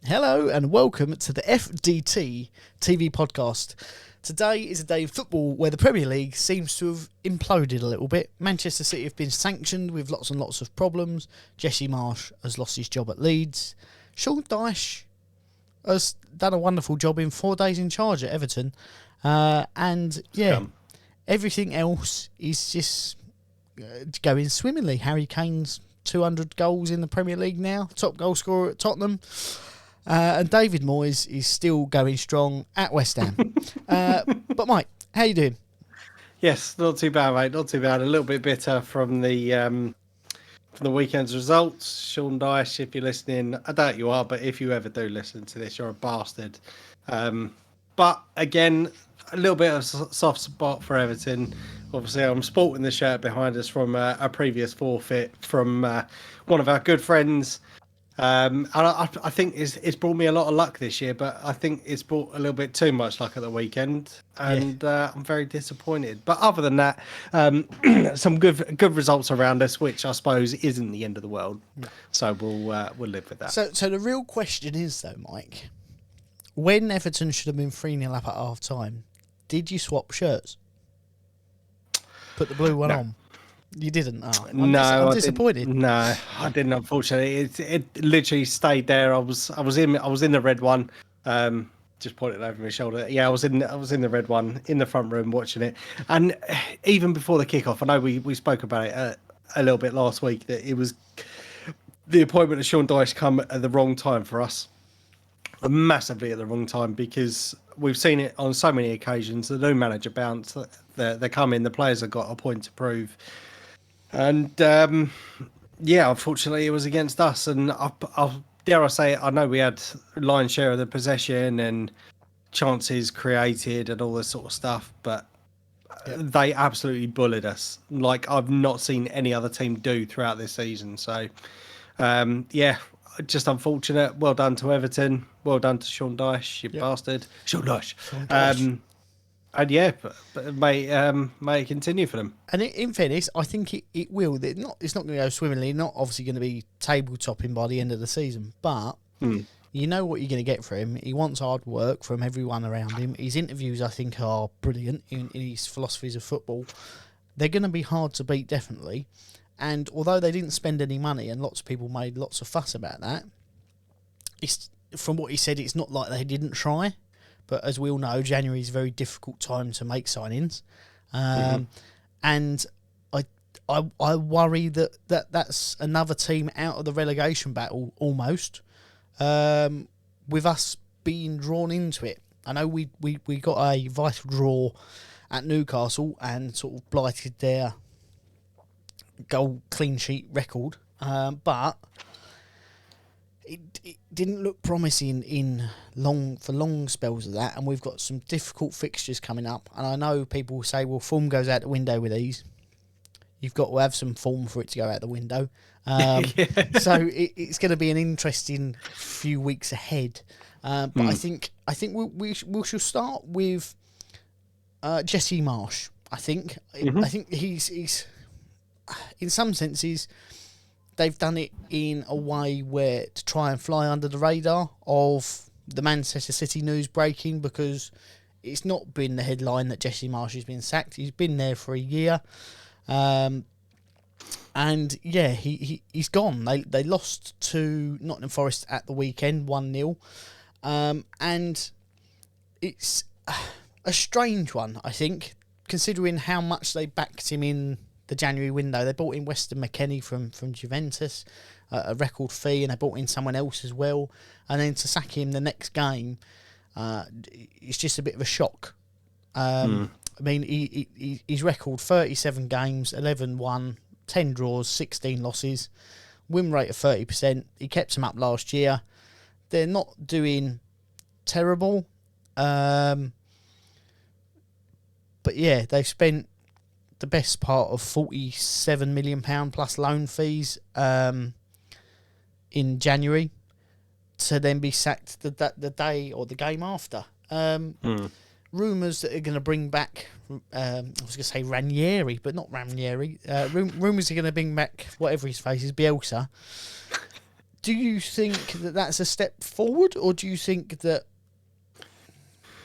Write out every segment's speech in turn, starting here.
Hello and welcome to the FDT-TV podcast. Today is a day of football where the Premier League seems to have imploded a little bit. Manchester City have been sanctioned with lots and lots of problems. Jesse Marsch has lost his job at Leeds. Sean Dyche has done a wonderful job in 4 days in charge at Everton. Everything else is just going swimmingly. Harry Kane's 200 goals in the Premier League now, top goal scorer at Tottenham. And David Moyes is still going strong at West Ham. But Mike, how you doing? Yes, not too bad, mate. Not too bad. A little bit bitter from the weekend's results. Sean Dyche, if you're listening, I doubt you are, but if you ever do listen to this, you're a bastard. But again, a little bit of soft spot for Everton. Obviously, I'm sporting the shirt behind us from a previous forfeit from one of our good friends. And I think it's brought me a lot of luck this year, but I think it's brought a little bit too much luck at the weekend, and I'm very disappointed. But other than that, some good results around us, which I suppose isn't the end of the world. No. So we'll live with that. So the real question is though, Mike, when Everton should have been 3-0 up at half time, did you swap shirts? Put the blue one on. You didn't? Oh, I'm disappointed. No, I didn't. Unfortunately, it literally stayed there. I was in the red one. Just pointed over my shoulder. Yeah, I was in the red one in the front room watching it. And even before the kickoff, I know we spoke about it a little bit last week, that it was the appointment of Sean Dyche come at the wrong time for us, massively at the wrong time, because we've seen it on so many occasions. The new manager bounce, they come in, the players have got a point to prove. And unfortunately, it was against us. And I'll dare I say it, I know we had lion's share of the possession and chances created and all this sort of stuff, but they absolutely bullied us like I've not seen any other team do throughout this season. So, just unfortunate. Well done to Everton. Well done to Sean Dyche, you bastard. Sean Dyche. And but may it continue for them. And in fairness, I think it will. It's not going to go swimmingly. Not obviously going to be table topping by the end of the season. But you know what you're going to get from him. He wants hard work from everyone around him. His interviews, I think, are brilliant in his philosophies of football. They're going to be hard to beat, definitely. And although they didn't spend any money, and lots of people made lots of fuss about that, from what he said, it's not like they didn't try. But as we all know, January is a very difficult time to make signings. And I worry that's another team out of the relegation battle almost, with us being drawn into it. I know we got a vital draw at Newcastle and sort of blighted their goal clean sheet record, but it didn't look promising for long spells of that, and we've got some difficult fixtures coming up. And I know people will say, well, form goes out the window with these. You've got to have some form for it to go out the window. So it's going to be an interesting few weeks ahead. But I think we shall start with Jesse Marsch. I think he's in some senses, they've done it in a way where to try and fly under the radar of the Manchester City news breaking, because it's not been the headline that Jesse Marsch has been sacked. He's been there for a year. He's gone. They lost to Nottingham Forest at the weekend, 1-0. And it's a strange one, I think, considering how much they backed him in the January window. They bought in Weston McKennie from Juventus, a record fee, and they bought in someone else as well. And then to sack him the next game, it's just a bit of a shock. I mean, his record, 37 games, 11 won, 10 draws, 16 losses, win rate of 30%. He kept them up last year. They're not doing terrible. But yeah, they've spent the best part of £47 million plus loan fees in January to then be sacked the day or the game after. Rumours that are going to bring back, I was going to say Ranieri, but not Ranieri. Rumours are going to bring back, whatever his face is, Bielsa, Do you think that that's a step forward, or do you think that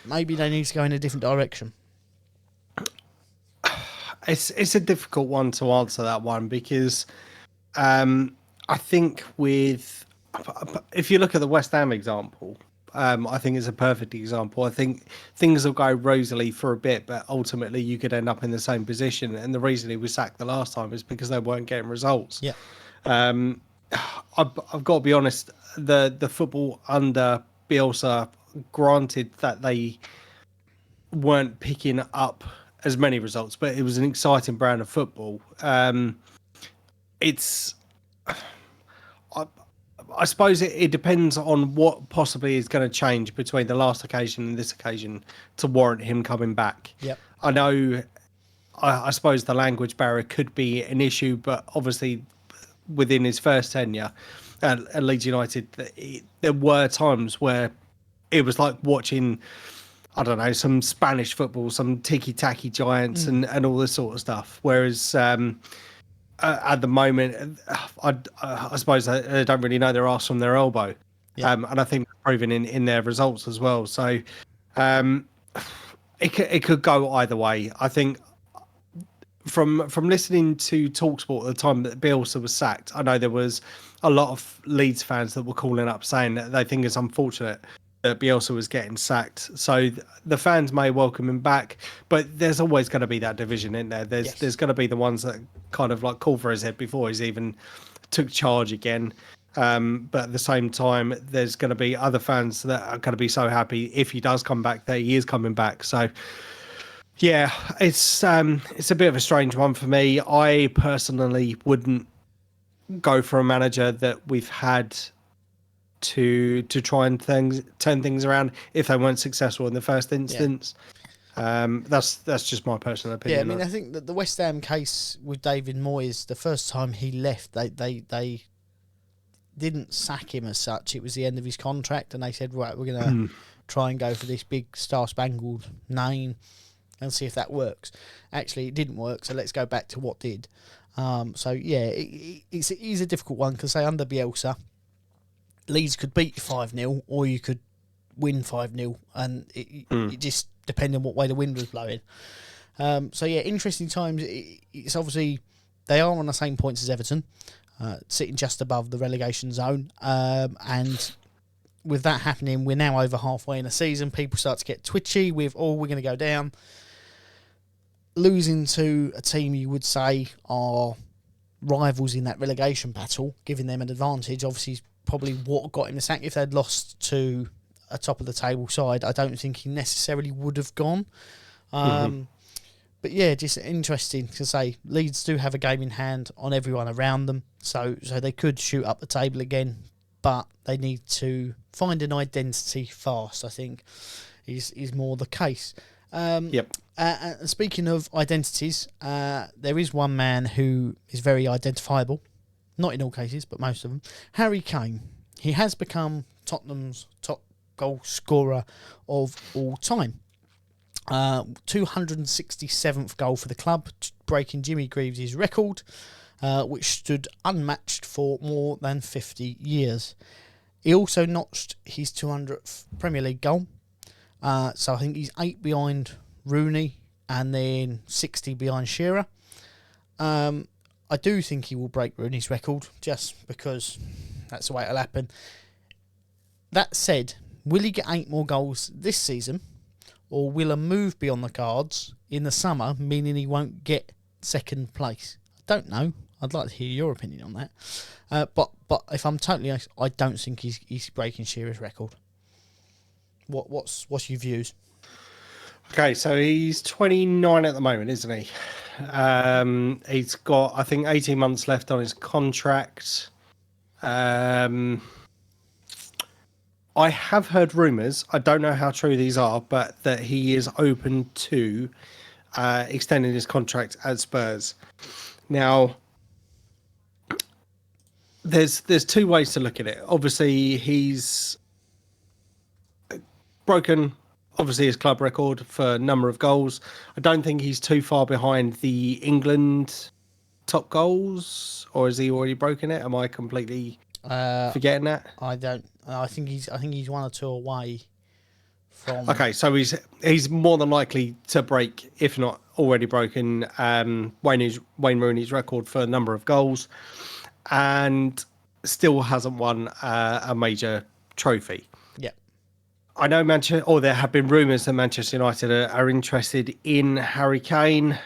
maybe they need to go in a different direction? It's a difficult one to answer, that one, because I think if you look at the West Ham example, I think it's a perfect example. I think things will go rosily for a bit, but ultimately you could end up in the same position. And the reason he was sacked the last time is because they weren't getting results. Yeah. I've got to be honest. The football under Bielsa, granted that they weren't picking up as many results, but it was an exciting brand of football. It's, I suppose it depends on what possibly is going to change between the last occasion and this occasion to warrant him coming back. Yep. I know, I suppose the language barrier could be an issue, but obviously within his first tenure at Leeds United, there were times where it was like watching, I don't know, some Spanish football, some tiki-taki giants and all this sort of stuff. Whereas at the moment, I suppose they don't really know their arse from their elbow. Yeah. And I think they're proving in their results as well. So it could go either way. I think from listening to TalkSport at the time that Bielsa was sacked, I know there was a lot of Leeds fans that were calling up saying that they think it's unfortunate that Bielsa was getting sacked. So the fans may welcome him back, but there's always going to be that division in there. There's going to be the ones that kind of like call for his head before he's even took charge again. But at the same time, there's going to be other fans that are going to be so happy if he does come back that he is coming back. So yeah, it's a bit of a strange one for me. I personally wouldn't go for a manager that we've had to try and turn things around if they weren't successful in the first instance. Yeah. That's just my personal opinion. Yeah, I mean, I think that the West Ham case with David Moyes, the first time he left, they didn't sack him as such. It was the end of his contract, and they said, right, we're going to try and go for this big star-spangled name and see if that works. Actually, it didn't work, so let's go back to what did. So, yeah, it's a difficult one because, say, under Bielsa, Leeds could beat you 5-0 or you could win 5-0, and it just depended on what way the wind was blowing. So, yeah, interesting times. It's obviously they are on the same points as Everton, sitting just above the relegation zone. And with that happening, we're now over halfway in the season. People start to get twitchy with, we're going to go down. Losing to a team you would say are rivals in that relegation battle, giving them an advantage, obviously is probably what got him the sack. If they'd lost to a top of the table side, I don't think he necessarily would have gone. But yeah, just interesting to say Leeds do have a game in hand on everyone around them, so they could shoot up the table again, but they need to find an identity fast, I think, is more the case. Yep. Speaking of identities, there is one man who is very identifiable, not in all cases, but most of them. Harry Kane. He has become Tottenham's top goal scorer of all time. 267th goal for the club, breaking Jimmy Greaves' record, which stood unmatched for more than 50 years. He also notched his 200th Premier League goal. So I think he's 8 behind Rooney and then 60 behind Shearer. I do think he will break Rooney's record just because that's the way it'll happen. That said, will he get 8 more goals this season, or will a move be on the cards in the summer, meaning he won't get second place? I don't know. I'd like to hear your opinion on that. But if I'm totally honest, I don't think he's breaking Shearer's record. What's your views? Okay, so he's 29 at the moment, isn't he? He's got, I think, 18 months left on his contract. I have heard rumours, I don't know how true these are, but that he is open to extending his contract at Spurs. Now, there's 2 ways to look at it. Obviously, he's broken his club record for number of goals. I don't think he's too far behind the England top goals, or has he already broken it? Am I completely Forgetting that? I don't. I think he's 1 or 2 away from. Okay, so he's more than likely to break, if not already broken, Wayne Rooney's record for a number of goals, and still hasn't won a major trophy. Yeah. I know there have been rumours that Manchester United are interested in Harry Kane.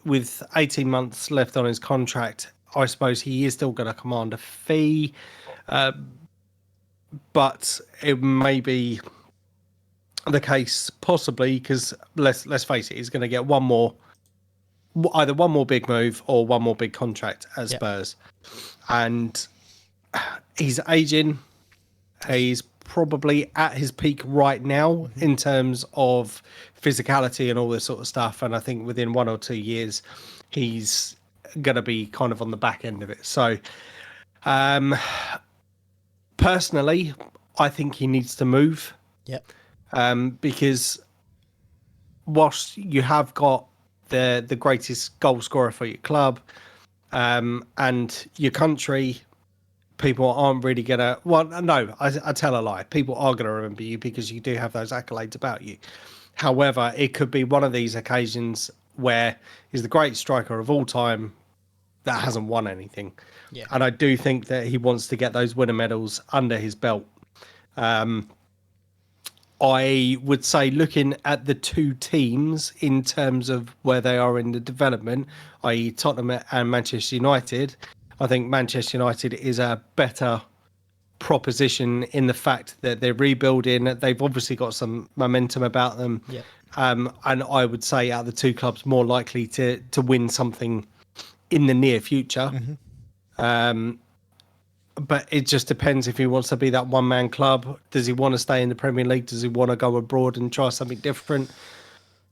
With 18 months left on his contract, I suppose he is still going to command a fee, but it may be the case possibly because let's face it, he's going to get either one more big move or one more big contract at Spurs, and he's aging. He's probably at his peak right now in terms of physicality and all this sort of stuff, and I think within 1 or 2 years he's going to be kind of on the back end of it. So personally, I think he needs to move. Because whilst you have got the greatest goal scorer for your club and your country, people aren't really gonna. Well, no, I tell a lie. People are gonna remember you because you do have those accolades about you. However, it could be one of these occasions where he's the greatest striker of all time that hasn't won anything. Yeah. And I do think that he wants to get those winner medals under his belt. I would say looking at the two teams in terms of where they are in the development, i.e. Tottenham and Manchester United, I think Manchester United is a better proposition in the fact that they're rebuilding. They've obviously got some momentum about them. Yeah. And I would say out of the two clubs, more likely to win something in the near future. But it just depends if he wants to be that one-man club. Does he want to stay in the Premier League? Does he want to go abroad and try something different?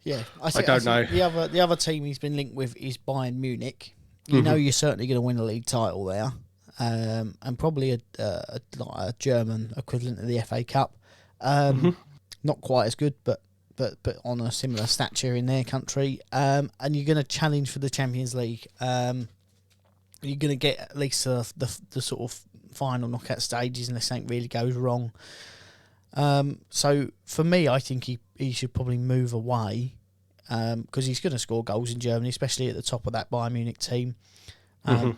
Yeah, I don't know. The other team he's been linked with is Bayern Munich. You know you're certainly going to win a league title there, and probably a German equivalent of the FA Cup. Not quite as good, but on a similar stature in their country. And you're going to challenge for the Champions League. You're going to get at least the sort of final knockout stages unless something really goes wrong. So for me, I think he should probably move away because he's going to score goals in Germany, especially at the top of that Bayern Munich team.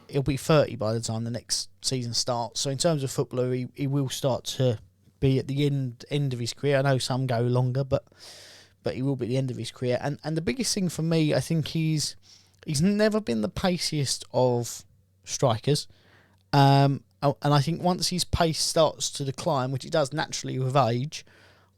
He'll be 30 by the time the next season starts. So in terms of footballer, he will start to be at the end of his career. I know some go longer, but he will be at the end of his career. And the biggest thing for me, I think he's never been the paciest of strikers. And I think once his pace starts to decline, which it does naturally with age,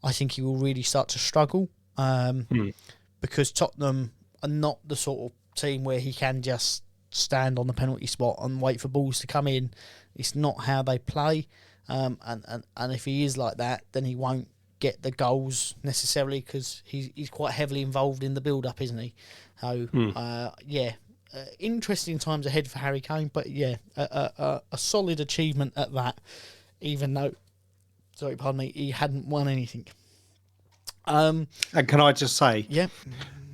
I think he will really start to struggle. Because Tottenham are not the sort of team where he can just stand on the penalty spot and wait for balls to come in. It's not how they play. And if he is like that, then he won't get the goals necessarily because he's quite heavily involved in the build-up, isn't he? So, interesting times ahead for Harry Kane, but a solid achievement at that, even though, he hadn't won anything. And can I just say,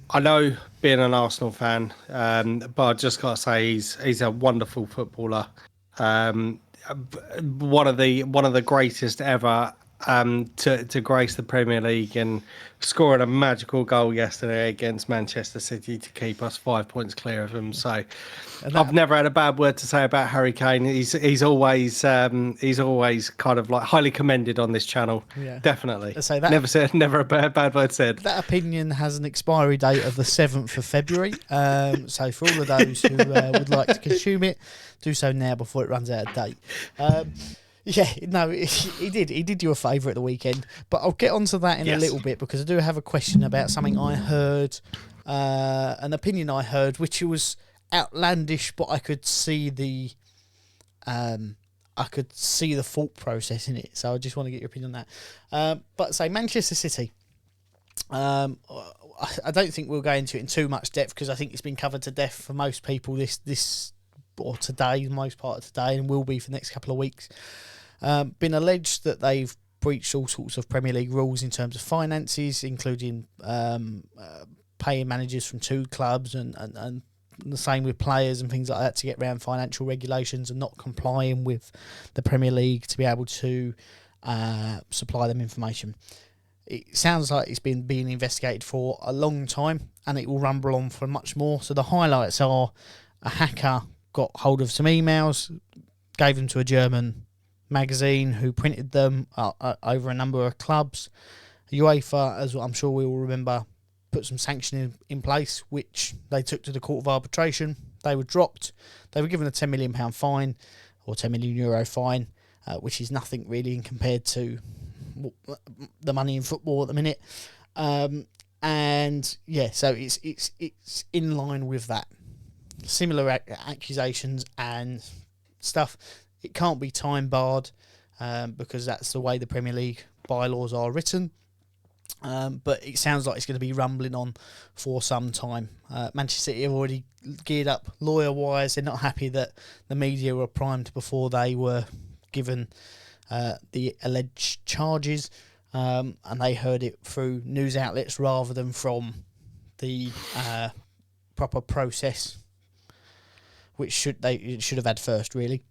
I know being an Arsenal fan, but I just got to say he's a wonderful footballer. One of the greatest ever to grace the Premier League and scoring a magical goal yesterday against Manchester City to keep us 5 points clear of them. So I've never had a bad word to say about Harry Kane. He's always kind of like highly commended on this channel. Yeah. Definitely. So that, never a bad word said. That opinion has an expiry date of the 7th of February. So for all of those who would like to consume it, do so now before it runs out of date. He did you a favour at the weekend, but I'll get onto that in a little bit because I do have a question about something I heard, an opinion I heard, which was outlandish, but I could see the thought process in it. So I just want to get your opinion on that. But say Manchester City. I don't think we'll go into it in too much depth because I think it's been covered to death for most people this or today, most part of today, and will be for the next couple of weeks. Been alleged that they've breached all sorts of Premier League rules in terms of finances, including paying managers from two clubs and the same with players and things like that to get around financial regulations and not complying with the Premier League to be able to supply them information. It sounds like it's been being investigated for a long time, and it will rumble on for much more. So the highlights are a hacker got hold of some emails, gave them to a German magazine who printed them over a number of clubs. UEFA, as I'm sure we all remember, put some sanctioning in place, which they took to the Court of Arbitration. They were dropped. They were given a £10 million fine, or €10 million fine, which is nothing really compared to the money in football at the minute. And yeah, so it's in line with that. Similar accusations and stuff. It can't be time barred because that's the way the Premier League bylaws are written. But it sounds like it's going to be rumbling on for some time. Manchester City have already geared up lawyer-wise. They're not happy that the media were primed before they were given the alleged charges, and they heard it through news outlets rather than from the proper process, which should have had first, really.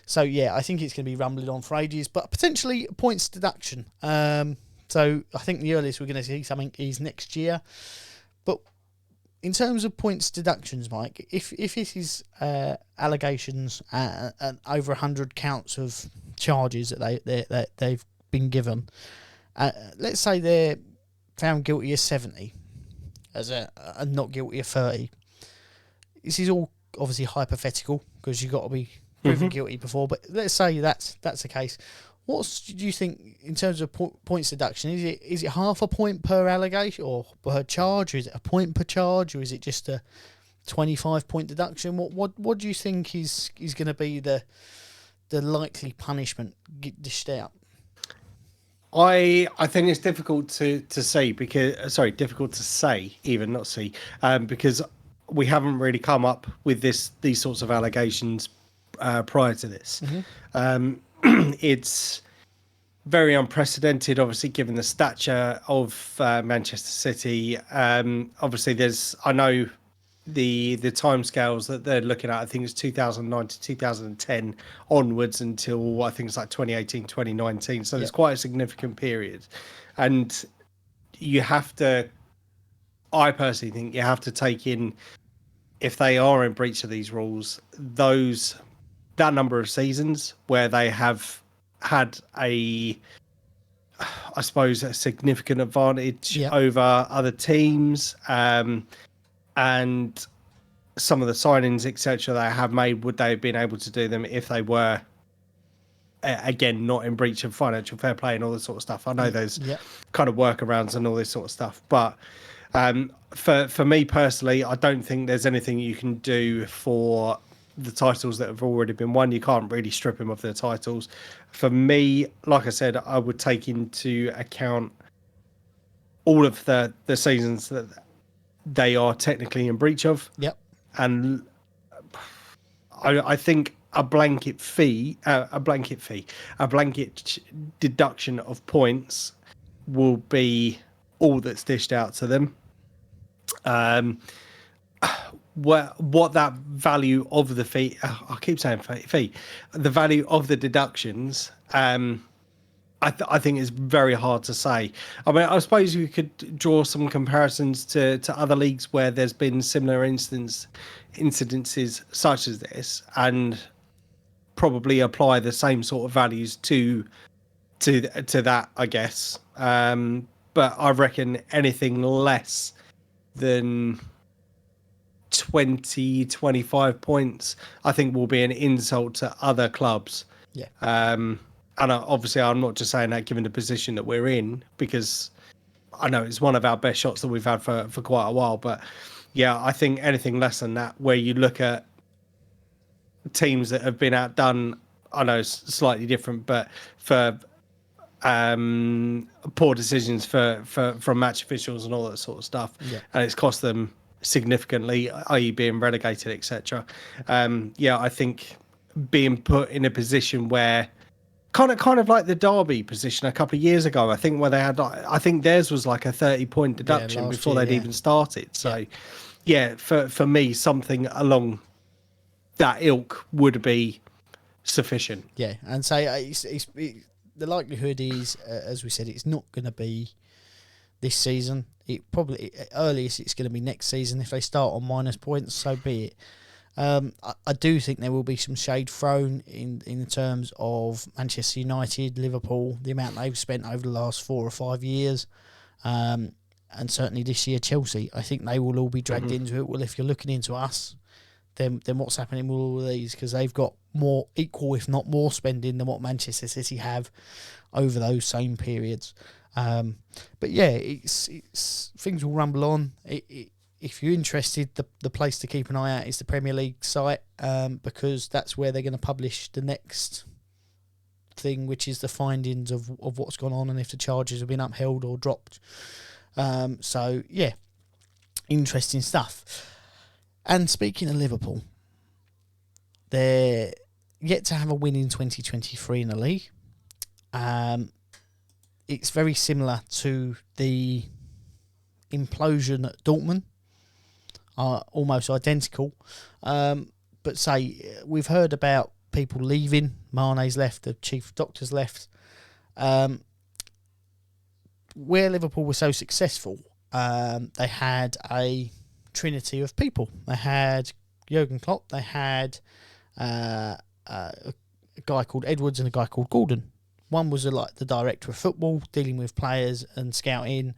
So yeah, I think it's going to be rumbling on for ages, but potentially points deduction. So I think the earliest we're going to see something is next year. But in terms of points deductions, Mike, if it is allegations and over 100 counts of charges that they've been given, let's say they're found guilty of 70 and not guilty of 30. This is all obviously hypothetical because you've got to be proven guilty before. But let's say that's the case. What do you think in terms of points deduction? Is it half a point per allegation or per charge, or is it a point per charge, or is it just a 25-point deduction? What do you think is going to be the likely punishment dished out? I think it's difficult to say difficult to say even, not see, because we haven't really come up with these sorts of allegations prior to this. It's very unprecedented, obviously, given the stature of Manchester City. Obviously, I know the timescales that they're looking at. I think it's 2009 to 2010 onwards until I think it's like 2018, 2019. So there's quite a significant period, and I personally think you have to take in, if they are in breach of these rules, that number of seasons where they have had a significant advantage over other teams, and some of the signings, etc., they have made, would they have been able to do them if they were, again, not in breach of financial fair play and all this sort of stuff? I know there's kind of workarounds and all this sort of stuff, but for me personally, I don't think there's anything you can do for the titles that have already been won. You can't really strip them of their titles. For me, like I said, I would take into account all of the seasons that they are technically in breach of. Yep. And I think a blanket deduction of points will be all that's dished out to them. What that value of the fee, I keep saying fee, the value of the deductions, I think is very hard to say. I mean, I suppose you could draw some comparisons to other leagues where there's been similar incidences such as this, and probably apply the same sort of values to that, I guess. But I reckon anything less than 20-25 points, I think, will be an insult to other clubs. And obviously I'm not just saying that given the position that we're in, because I know it's one of our best shots that we've had for quite a while, but yeah, I think anything less than that, where you look at teams that have been outdone, I know it's slightly different, but for poor decisions from match officials and all that sort of stuff, and it's cost them significantly, i.e. being relegated, etc. I think being put in a position where kind of like the Derby position a couple of years ago, I think, where they had, I think theirs was like a 30-point deduction before they'd even started. So yeah, for me, something along that ilk would be sufficient. Yeah, and say the likelihood is, as we said, it's not going to be this season. It probably earliest it's going to be next season. If they start on minus points, so be it. I do think there will be some shade thrown in terms of Manchester United, Liverpool, the amount they've spent over the last 4 or 5 years, and certainly this year Chelsea. I think they will all be dragged into it. Well, if you're looking into us, then what's happening with all of these? Because they've got more equal, if not more, spending than what Manchester City have over those same periods. But yeah, it's things will rumble on. If you're interested, the place to keep an eye out is the Premier League site, because that's where they're going to publish the next thing, which is the findings of what's gone on and if the charges have been upheld or dropped. So yeah, interesting stuff. And speaking of Liverpool, they're yet to have a win in 2023 in the league. It's very similar to the implosion at Dortmund, almost identical. But say, we've heard about people leaving. Mane's left, the chief doctor's left. Where Liverpool were so successful, they had a trinity of people. They had Jurgen Klopp, they had a guy called Edwards and a guy called Gordon. One was like the director of football, dealing with players and scouting,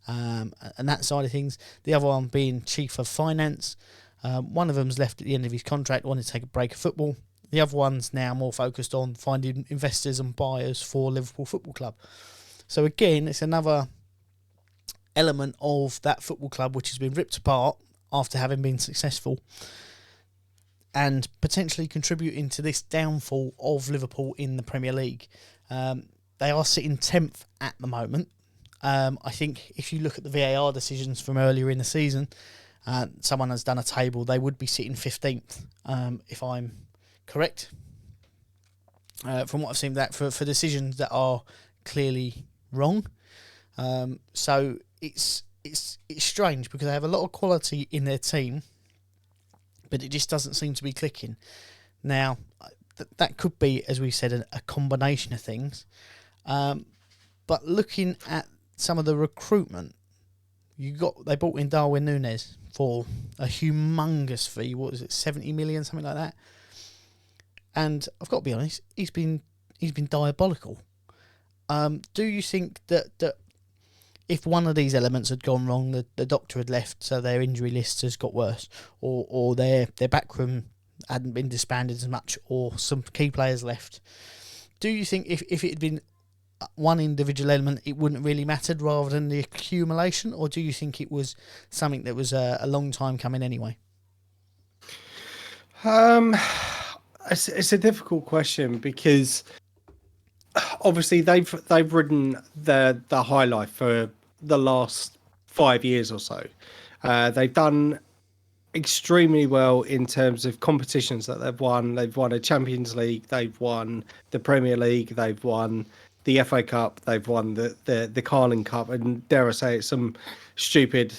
and that side of things. The other one being chief of finance. One of them's left at the end of his contract, wanted to take a break of football. The other one's now more focused on finding investors and buyers for Liverpool Football Club. So again, it's another element of that football club which has been ripped apart after having been successful, and potentially contributing to this downfall of Liverpool in the Premier League. They are sitting 10th at the moment. I think if you look at the VAR decisions from earlier in the season, someone has done a table, they would be sitting 15th, if I'm correct. From what I've seen, that for decisions that are clearly wrong. So it's strange because they have a lot of quality in their team, but it just doesn't seem to be clicking. Now, that could be, as we said, a combination of things. But looking at some of the recruitment, they brought in Darwin Núñez for a humongous fee. What is it, 70 million, something like that? And I've got to be honest, he's been diabolical. Do you think that if one of these elements had gone wrong, the doctor had left, so their injury list has got worse, or their backroom hadn't been disbanded as much, or some key players left, do you think if it had been one individual element, it wouldn't really mattered rather than the accumulation, or do you think it was something that was a long time coming anyway? It's a difficult question because obviously they've ridden the high life for the last 5 years or so. They've done extremely well in terms of competitions that they've won. They've won a Champions League, they've won the Premier League, they've won the FA Cup, they've won the Carling Cup, and dare I say it, some stupid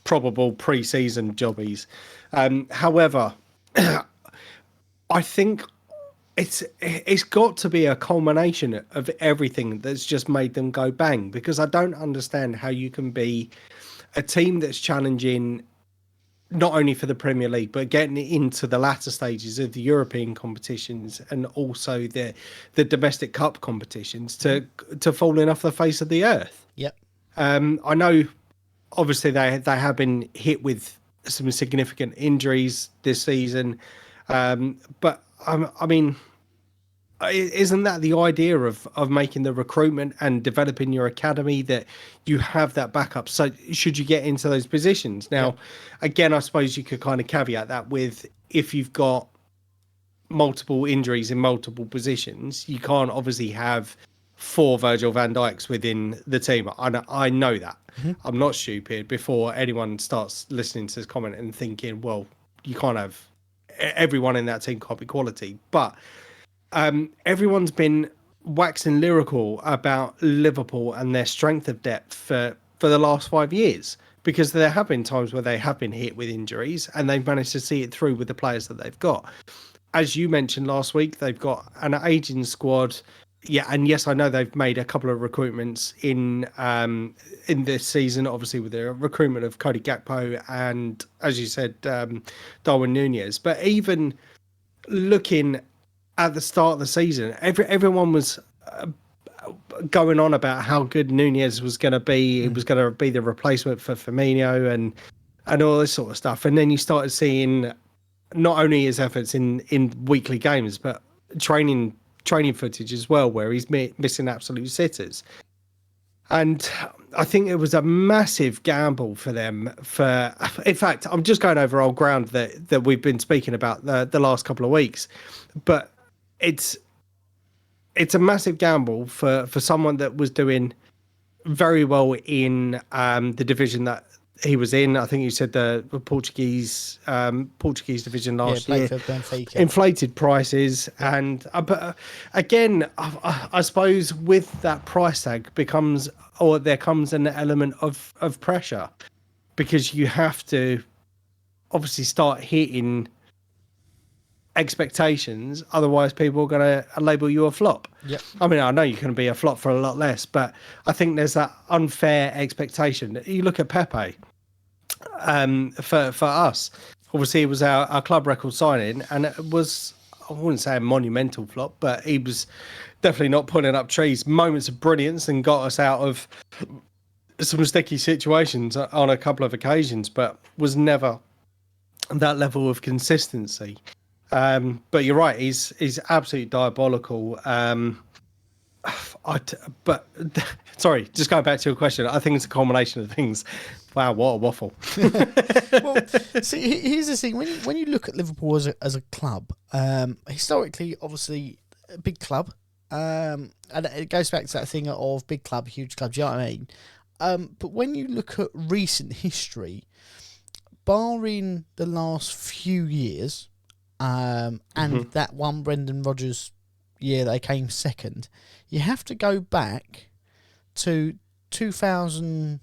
probable pre-season jobbies. However, I think it's got to be a culmination of everything that's just made them go bang, because I don't understand how you can be a team that's challenging not only for the Premier League, but getting into the latter stages of the European competitions and also the domestic cup competitions to falling off the face of the earth. Yep. I know, obviously, they have been hit with some significant injuries this season, but I mean, isn't that the idea of making the recruitment and developing your academy, that you have that backup? So should you get into those positions now, again, I suppose you could kind of caveat that with, if you've got multiple injuries in multiple positions, you can't obviously have 4 Virgil van Dijks within the team. I know that. Mm-hmm. I'm not stupid. Before anyone starts listening to this comment and thinking, well, you can't have everyone in that team, can't be quality. But everyone's been waxing lyrical about Liverpool and their strength of depth for the last 5 years. because there have been times where they have been hit with injuries and they've managed to see it through with the players that they've got. As you mentioned last week, they've got an aging squad. Yeah, and yes, I know they've made a couple of recruitments in this season, obviously with the recruitment of Cody Gakpo and, as you said, Darwin Nunez. But even looking at the start of the season, everyone was going on about how good Nunez was going to be. It was going to be the replacement for Firmino and all this sort of stuff. And then you started seeing not only his efforts in weekly games, but training footage as well, where he's missing absolute sitters. And I think it was a massive gamble for them. In fact, I'm just going over old ground that we've been speaking about the last couple of weeks, but it's a massive gamble for someone that was doing very well in the division that he was in. I think you said the Portuguese division last year. Inflated prices, and but again, I suppose with that price tag there comes an element of pressure, because you have to obviously start hitting expectations, otherwise people are going to label you a flop. Yep. I mean, I know you can be a flop for a lot less, but I think there's that unfair expectation. You look at Pepe, for us, obviously it was our club record signing, and it was, I wouldn't say a monumental flop, but he was definitely not pulling up trees. Moments of brilliance and got us out of some sticky situations on a couple of occasions, but was never that level of consistency. But you're right, he's absolutely diabolical. But sorry, just going back to your question, I think it's a combination of things. Wow, what a waffle! Well, see, here's the thing: when you look at Liverpool as a club, historically, obviously, a big club, and it goes back to that thing of big club, huge club. Do you know what I mean? But when you look at recent history, barring the last few years, and that one Brendan Rodgers year they came second, you have to go back to 2008-9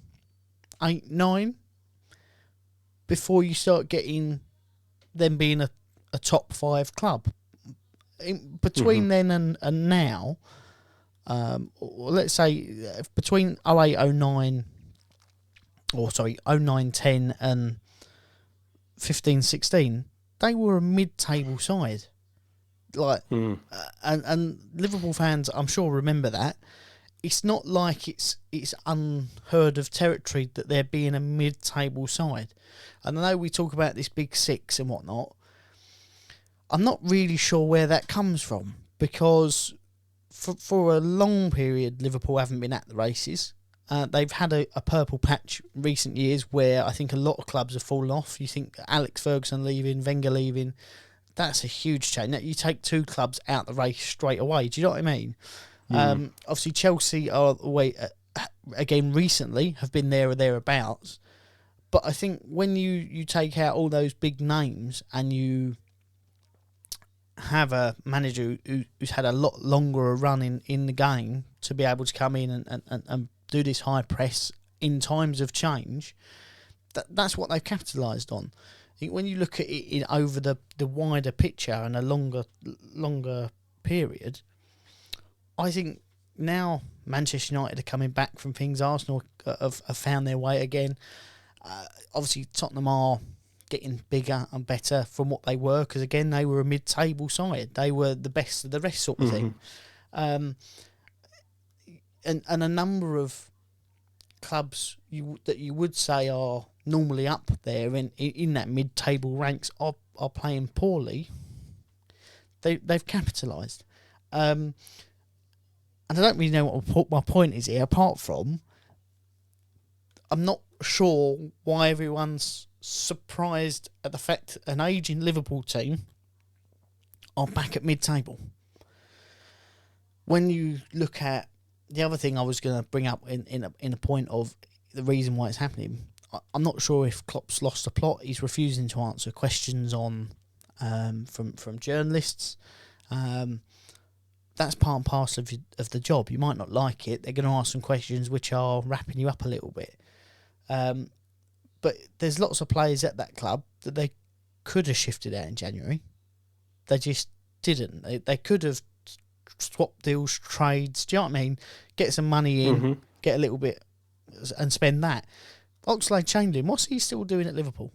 before you start getting them being a top 5 club. Between then and now, or let's say between 08-09, or sorry, 09-10 and 15-16, they were a mid-table side. And Liverpool fans, I'm sure, remember that. It's not like it's unheard of territory that they're being a mid-table side. And I know we talk about this big six and whatnot. I'm not really sure where that comes from, because for a long period, Liverpool haven't been at the races. They've had a purple patch recent years where I think a lot of clubs have fallen off. You think Alex Ferguson leaving, Wenger leaving, that's a huge change. Now, you take 2 clubs out the race straight away. Do you know what I mean? Obviously, Chelsea are away again recently, have been there or thereabouts. But I think when you take out all those big names and you have a manager who's had a lot longer a run in the game to be able to come in and do this high press in times of change, that's what they've capitalised on. I think when you look at it over the wider picture and a longer period, I think now Manchester United are coming back from things. Arsenal have found their way again. Obviously, Tottenham are getting bigger and better from what they were, because again, they were a mid-table side. They were the best of the rest, sort of thing. And a number of clubs that you would say are normally up there in that mid-table ranks are playing poorly. They've capitalised. And I don't really know what my point is here, apart from I'm not sure why everyone's surprised at the fact an ageing Liverpool team are back at mid-table. When you look at the other thing I was going to bring up in a point of the reason why it's happening, I'm not sure if Klopp's lost the plot. He's refusing to answer questions on from journalists. That's part and parcel of the job. You might not like it. They're going to ask some questions which are wrapping you up a little bit. but there's lots of players at that club that they could have shifted out in January. They just didn't. They could have swapped deals, trades. Do you know what I mean? Get some money in, get a little bit, and spend that. Oxlade-Chamberlain, what's he still doing at Liverpool?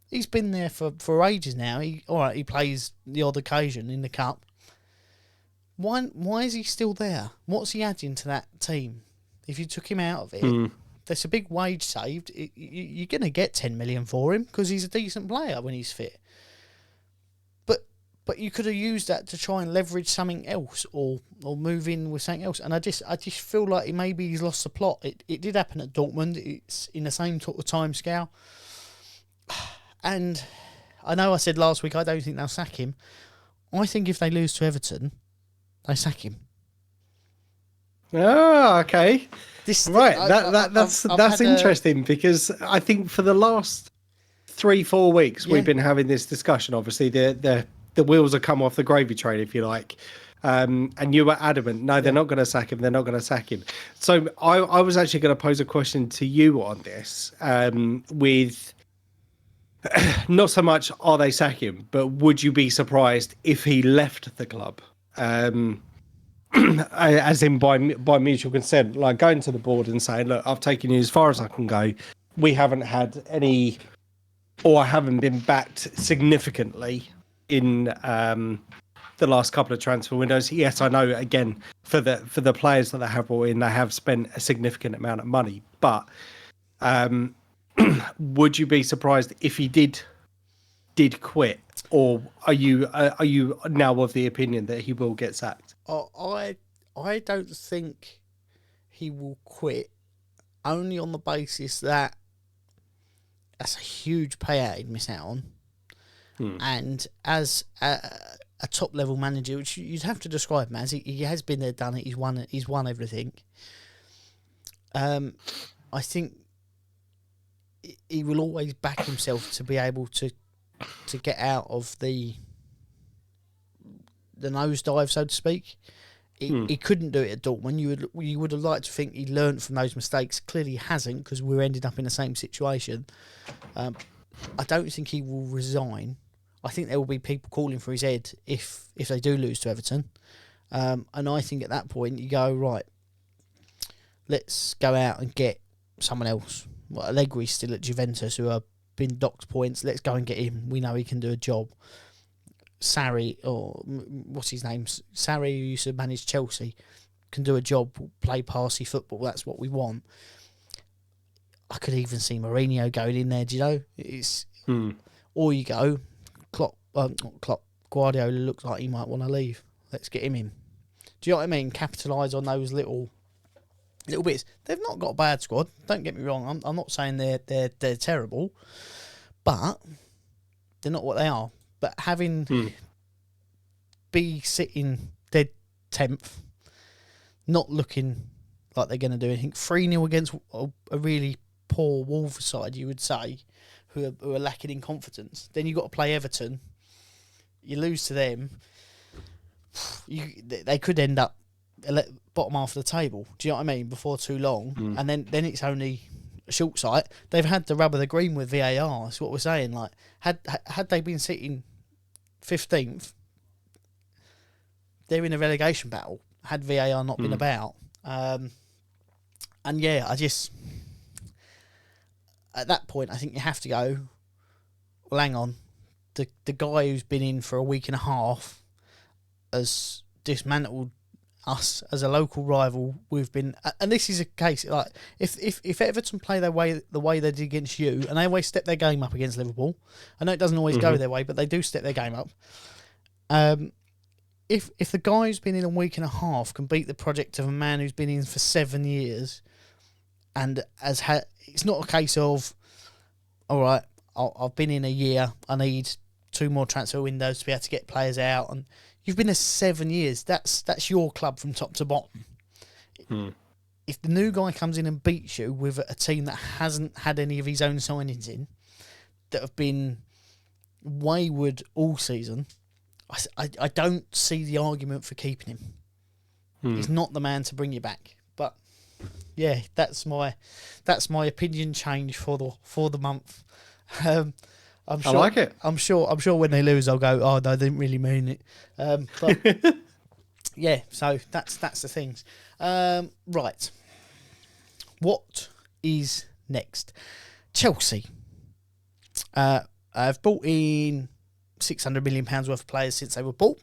He's been there for ages now. He plays the odd occasion in the cup. Why is he still there? What's he adding to that team? If you took him out of it, there's a big wage saved. You're going to get 10 million for him because he's a decent player when he's fit. But you could have used that to try and leverage something else or move in with something else. And I just feel like maybe he's lost the plot. It did happen at Dortmund. It's in the same sort of time scale. And I know I said last week I don't think they'll sack him. I think if they lose to Everton, they sack him. Oh, okay. That's interesting because I think for the last 3-4 weeks we've been having this discussion. Obviously, the wheels have come off the gravy train, if you like. And you were adamant, no, they're not going to sack him. They're not going to sack him. So I was actually going to pose a question to you on this with not so much are they sacking him, but would you be surprised if he left the club? As in by mutual consent, like going to the board and saying, look, I've taken you as far as I can go. We haven't had any, or I haven't been backed significantly in the last couple of transfer windows. Yes, I know, again, for the players that they have brought in, they have spent a significant amount of money. But would you be surprised if he did quit? Or are you now of the opinion that he will get sacked? I don't think he will quit, only on the basis that that's a huge payout he'd miss out on. And as a top level manager, which you'd have to describe him as, he has been there, done it. He's won everything. I think he will always back himself to be able to get out of the nosedive, so to speak. He couldn't do it at Dortmund. You would have liked to think he learned from those mistakes. Clearly, he hasn't, because we're ended up in the same situation. I don't think he will resign. I think there will be people calling for his head if they do lose to Everton. And I think at that point you go, right, let's go out and get someone else. Well, Allegri's still at Juventus, who are been docked points. Let's go and get him. We know he can do a job. Sarri, or what's his name? Sarri, who used to manage Chelsea, can do a job, play passy football. That's what we want. I could even see Mourinho going in there, do you know? It's Or you go, Guardiola looks like he might want to leave. Let's get him in. Do you know what I mean? Capitalise on those little bits. They've not got a bad squad. Don't get me wrong. I'm not saying they're terrible, but they're not what they are. But having be sitting dead 10th, not looking like they're going to do anything. 3-0 against a really poor Wolves side, you would say, who are lacking in confidence. Then you've got to play Everton. You lose to them. They could end up bottom half of the table. Do you know what I mean? Before too long, and then it's only a short sight. They've had the rub of the green with VAR. That's what we're saying. Like had they been sitting 15th, they're in a relegation battle. Had VAR not been about, and yeah, I just at that point I think you have to go. Well, hang on, the guy who's been in for a week and a half has dismantled us as a local rival. We've been, and this is a case like if Everton play the way they did against you, and they always step their game up against Liverpool. I know it doesn't always go their way, but they do step their game up. If the guy who's been in a week and a half can beat the project of a man who's been in for 7 years, and it's not a case of, all right, I've been in a year, I need 2 more transfer windows to be able to get players out, and you've been there 7 years. That's your club from top to bottom. If the new guy comes in and beats you with a team that hasn't had any of his own signings in, that have been wayward all season, I don't see the argument for keeping him. He's not the man to bring you back. But yeah, that's my opinion change for the month. I'm sure, I like it. I'm sure when they lose, I'll go, oh no, they didn't really mean it. But yeah, so that's the things. Right, what is next? Chelsea. I've bought in £600 million worth of players since they were bought.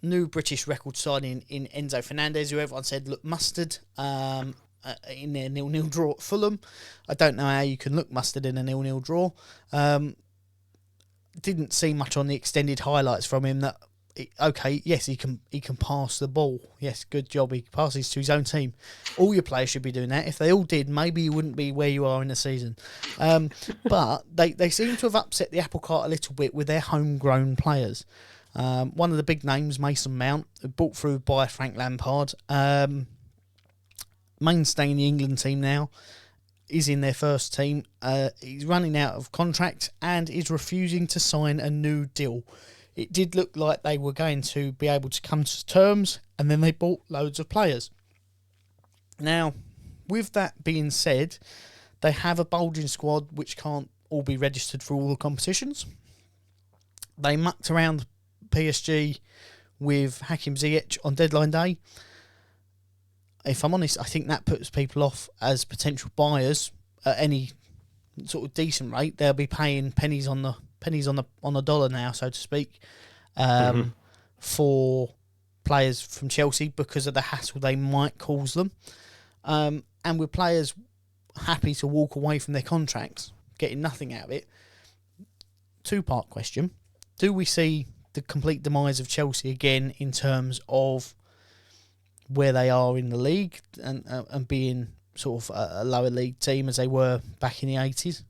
New British record signing in Enzo Fernandez, who everyone said looked mustard in their 0-0 draw at Fulham. I don't know how you can look mustard in a 0-0 draw. Didn't see much on the extended highlights from him. Yes, he can pass the ball. Yes, good job. He passes to his own team. All your players should be doing that. If they all did, maybe you wouldn't be where you are in the season. But they seem to have upset the apple cart a little bit with their homegrown players. One of the big names, Mason Mount, brought through by Frank Lampard. Mainstay in the England team now. Is in their first team. He's running out of contract and is refusing to sign a new deal. It did look like they were going to be able to come to terms, and then they bought loads of players. Now, with that being said, they have a bulging squad which can't all be registered for all the competitions. They mucked around PSG with Hakim Ziyech on deadline day. If I'm honest, I think that puts people off as potential buyers at any sort of decent rate. They'll be paying pennies on the dollar now, so to speak, for players from Chelsea because of the hassle they might cause them. And with players happy to walk away from their contracts, getting nothing out of it. Two-part question. Do we see the complete demise of Chelsea again in terms of where they are in the league and being sort of a lower league team as they were back in the 80s?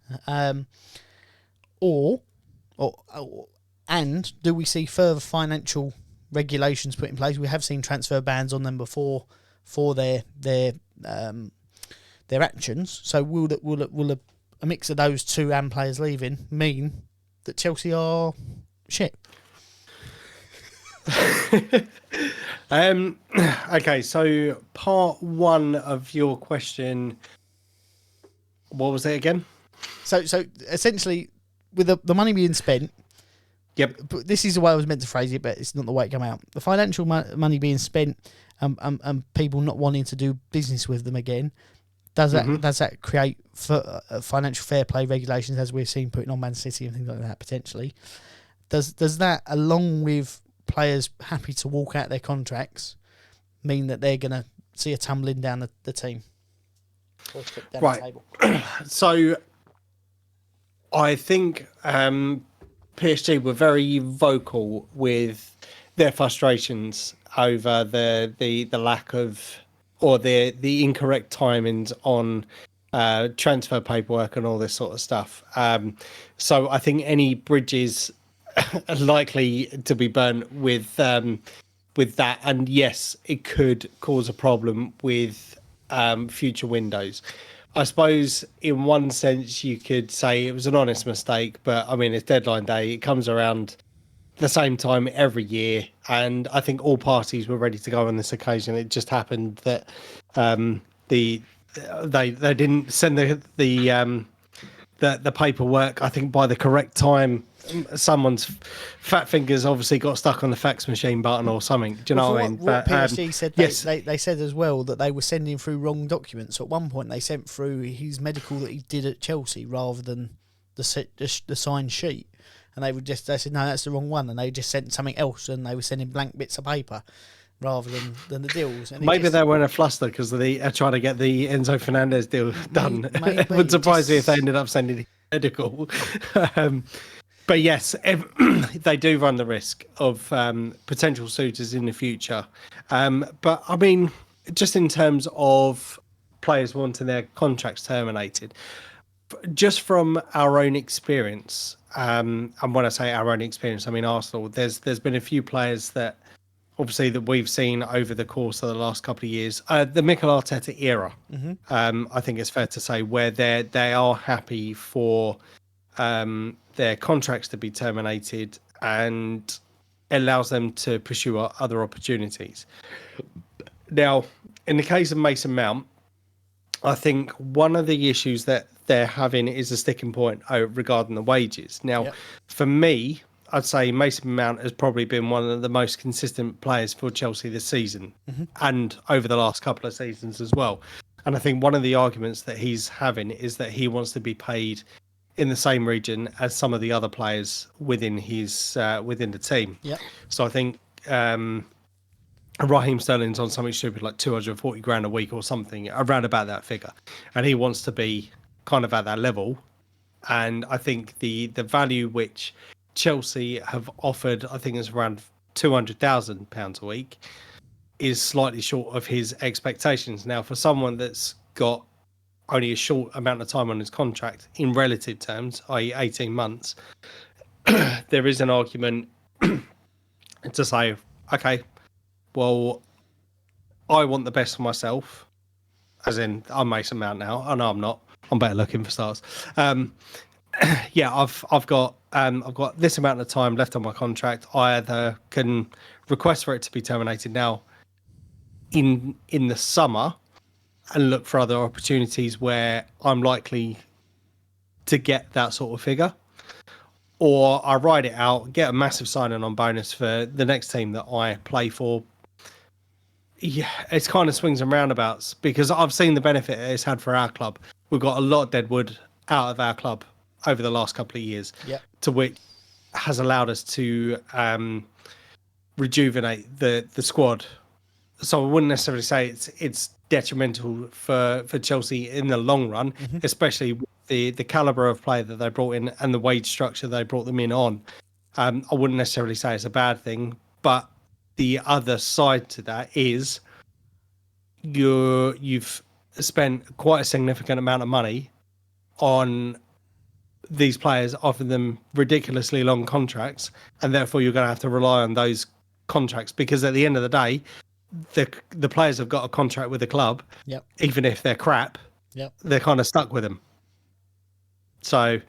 And do we see further financial regulations put in place? We have seen transfer bans on them before for their actions. So will a mix of those two and players leaving mean that Chelsea are shit? Okay, so part one of your question, what was it again? So essentially, with the money being spent, yep. But this is the way I was meant to phrase it, but it's not the way it came out. The financial money being spent, and people not wanting to do business with them again, does that create financial fair play regulations as we've seen putting on Man City and things like that potentially? Does that, along with players happy to walk out their contracts, mean that they're going to see a tumbling down the team? Right. The table? So I think PSG were very vocal with their frustrations over the lack of, or the incorrect timings on transfer paperwork and all this sort of stuff. So I think any bridges are likely to be burnt with that, and yes, it could cause a problem with future windows. I suppose in one sense you could say it was an honest mistake, but I mean it's deadline day. It comes around the same time every year, and I think all parties were ready to go on this occasion. It just happened that they didn't send the paperwork, I think, by the correct time. Someone's fat fingers obviously got stuck on the fax machine button or something. Do you know what I mean? What PSG said, they said as well that they were sending through wrong documents. At one point, they sent through his medical that he did at Chelsea rather than the signed sheet, and they said no, that's the wrong one, and they just sent something else, and they were sending blank bits of paper rather than the deals. And maybe they were in a fluster because they are trying to get the Enzo Fernandez deal done. It would surprise me if they ended up sending medical. But yes, they do run the risk of potential suitors in the future. But I mean, just in terms of players wanting their contracts terminated, just from our own experience, and when I say our own experience, I mean Arsenal, there's been a few players that obviously that we've seen over the course of the last couple of years, the Mikel Arteta era, I think it's fair to say, where they are happy for their contracts to be terminated and allows them to pursue other opportunities. Now, in the case of Mason Mount, I think one of the issues that they're having is a sticking point regarding the wages. Now, for me, I'd say Mason Mount has probably been one of the most consistent players for Chelsea this season and over the last couple of seasons as well. And I think one of the arguments that he's having is that he wants to be paid in the same region as some of the other players within his within the team. So I think Raheem Sterling's on something stupid like 240 grand a week or something, around about that figure, and he wants to be kind of at that level. And I think the value which Chelsea have offered, I think, is around £200,000 a week, is slightly short of his expectations. Now, for someone that's got only a short amount of time on his contract in relative terms, i.e. 18 months, there is an argument to say, okay, well, I want the best for myself, as in I'm Mason Mount now. I know I'm not. I'm better looking for stars. Yeah, I've got this amount of time left on my contract. I either can request for it to be terminated now in the summer and look for other opportunities where I'm likely to get that sort of figure, or I ride it out, get a massive signing on bonus for the next team that I play for. Yeah, it's kind of swings and roundabouts, because I've seen the benefit it's had for our club. We've got a lot of deadwood out of our club over the last couple of years, to which has allowed us to rejuvenate the squad. So I wouldn't necessarily say it's detrimental for Chelsea in the long run, especially with the caliber of player that they brought in and the wage structure they brought them in on. I wouldn't necessarily say it's a bad thing, but the other side to that is you've spent quite a significant amount of money on these players, offering them ridiculously long contracts, and therefore you're going to have to rely on those contracts, because at the end of the day, the players have got a contract with the club. Even if they're crap, they're kind of stuck with them. So,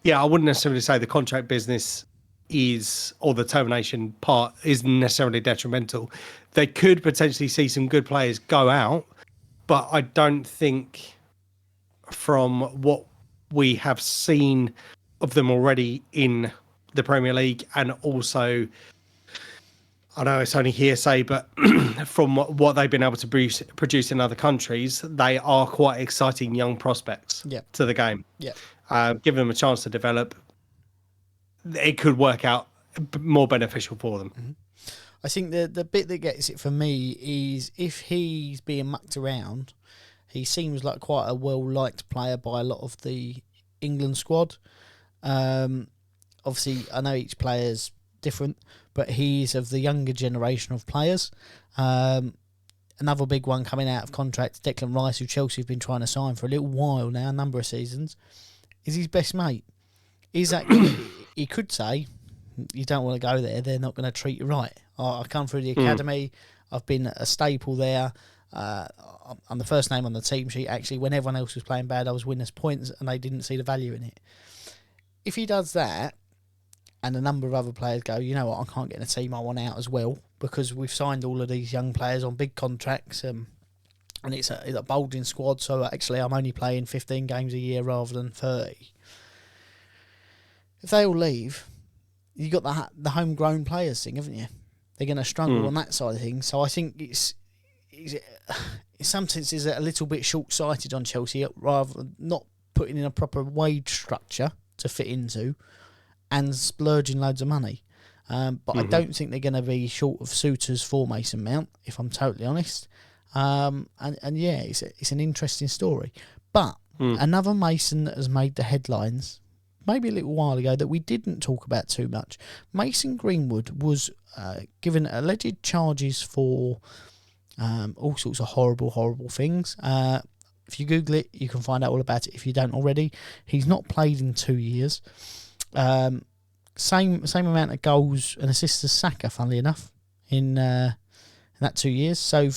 yeah, I wouldn't necessarily say the contract business or the termination part isn't necessarily detrimental. They could potentially see some good players go out, but I don't think, from what we have seen of them already in the Premier League, and also, I know it's only hearsay, but from what they've been able to produce in other countries, they are quite exciting young prospects to the game. Give them a chance to develop, it could work out more beneficial for them. I think the bit that gets it for me is, if he's being mucked around, he seems like quite a well-liked player by a lot of the England squad. Obviously, I know each player's different, but he's of the younger generation of players. Another big one coming out of contract, Declan Rice, who Chelsea have been trying to sign for a little while now, a number of seasons, is his best mate. Is that he could say, you don't want to go there, they're not going to treat you right. I come through the academy, I've been a staple there, I'm the first name on the team sheet. Actually, when everyone else was playing bad, I was winning points, and they didn't see the value in it. If he does that, and a number of other players go, you know what, I can't get in a team, I want out as well, because we've signed all of these young players on big contracts, and it's a bulging squad, so actually I'm only playing 15 games a year rather than 30. If they all leave, you got the homegrown players thing, haven't you? They're going to struggle on that side of things. So I think it's in some senses a little bit short-sighted on Chelsea, rather than not putting in a proper wage structure to fit into and splurging loads of money. But I don't think they're going to be short of suitors for Mason Mount, if I'm totally honest. And yeah, it's an interesting story. But another Mason that has made the headlines maybe a little while ago that we didn't talk about too much. Mason Greenwood was given alleged charges for all sorts of horrible things. If you Google it, you can find out all about it if you don't already. He's not played in 2 years. Same amount of goals and assists as Saka, funnily enough, in that 2 years. So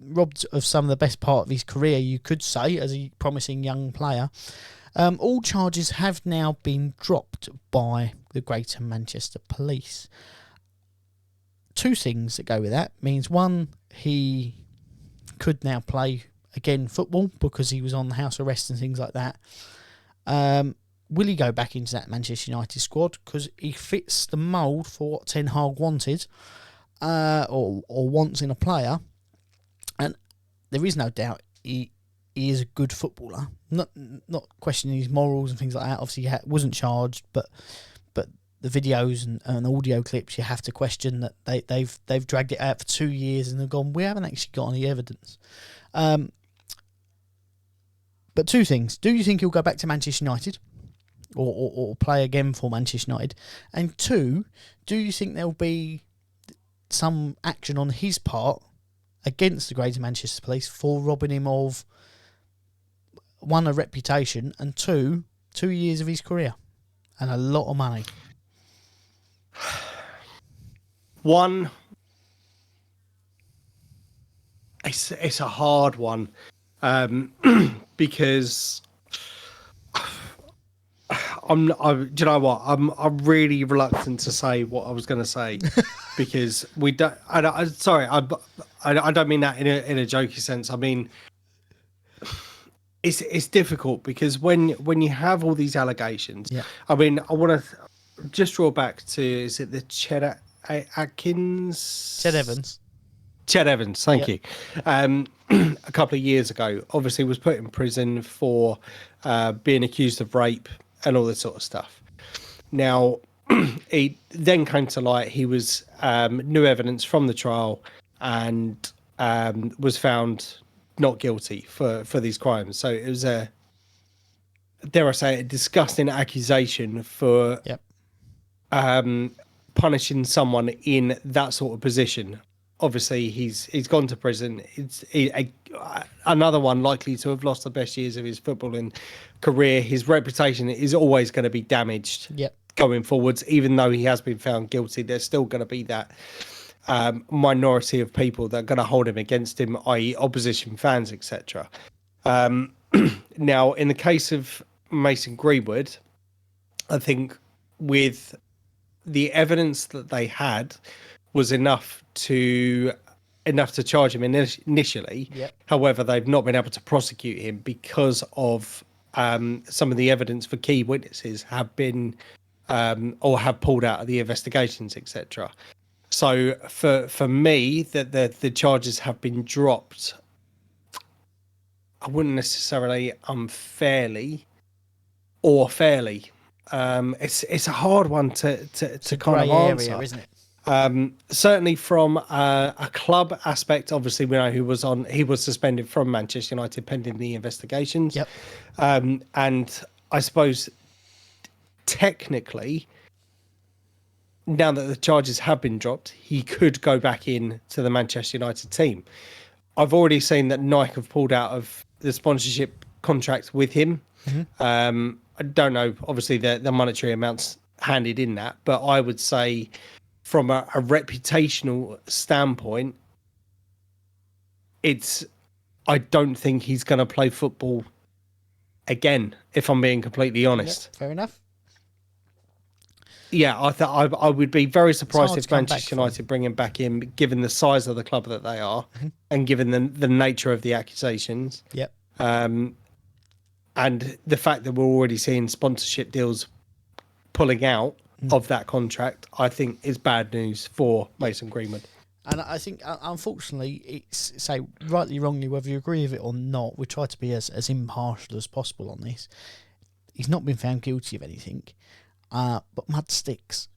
robbed of some of the best part of his career, you could say, as a promising young player. All charges have now been dropped by the Greater Manchester Police. Two things that go with that means, one, he could now play again football because he was on house arrest and things like that. Will he go back into that Manchester United squad? Because he fits the mould for what Ten Hag wanted or wants in a player. And there is no doubt he is a good footballer. Not questioning his morals and things like that. Obviously, he wasn't charged, but the videos and audio clips, you have to question that they've dragged it out for 2 years and they've gone, we haven't actually got any evidence. But two things. Do you think he'll go back to Manchester United or play again for Manchester United? And two, do you think there'll be some action on his part against the Greater Manchester Police for robbing him of, one, a reputation, and two years of his career and a lot of money? One, it's a hard one, because do you know what? I'm really reluctant to say what I was going to say because we don't. Sorry, I don't mean that in a jokey sense. I mean, it's difficult because when you have all these allegations, yeah. I mean, I want to just draw back to, is it the Ched Atkins? Ched Evans. Ched Evans, thank you. A couple of years ago, obviously was put in prison for being accused of rape and all this sort of stuff. Now, it then came to light he was new evidence from the trial and was found not guilty for these crimes. So it was a, dare I say, a disgusting accusation for punishing someone in that sort of position. Obviously, he's gone to prison. It's another one likely to have lost the best years of his footballing career. His reputation is always going to be damaged going forwards. Even though he has been found guilty, there's still going to be that minority of people that are going to hold him against him, i.e. opposition fans, etc. Now, in the case of Mason Greenwood, I think with the evidence that they had was enough to charge him initially. However, they've not been able to prosecute him because of some of the evidence for key witnesses have been or have pulled out of the investigations, etc. So for me, that the charges have been dropped, I wouldn't necessarily unfairly or fairly. It's a hard one to kind of answer, area, isn't it? Certainly from a club aspect, obviously we know he was suspended from Manchester United pending the investigations. And I suppose technically, now that the charges have been dropped, he could go back in to the Manchester United team. I've already seen that Nike have pulled out of the sponsorship contract with him. I don't know, obviously, the monetary amounts handed in that, but I would say from a reputational standpoint, I don't think he's going to play football again, if I'm being completely honest. Fair enough. Yeah, I would be very surprised if Manchester United bring him back in, given the size of the club that they are, and given the nature of the accusations. And the fact that we're already seeing sponsorship deals pulling out of that contract, I think is bad news for Mason Greenwood. And I think, unfortunately, it's, say, rightly, wrongly, whether you agree with it or not, we try to be as impartial as possible on this. He's not been found guilty of anything, but mud sticks.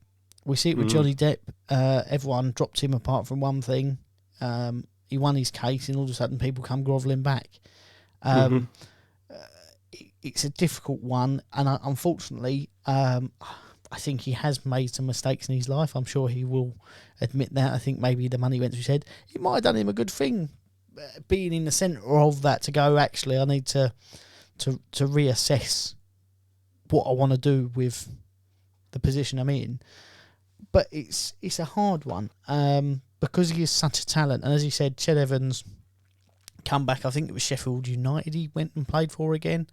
We see it with Johnny Depp. Everyone dropped him apart from one thing. He won his case, and all of a sudden people come grovelling back. It's a difficult one, and unfortunately, I think he has made some mistakes in his life. I'm sure he will admit that. I think maybe the money went to his head. It might have done him a good thing, being in the centre of that, to go, actually, I need to reassess what I want to do with the position I'm in. But it's a hard one because he is such a talent. And as you said, Ched Evans come back. I think it was Sheffield United he went and played for again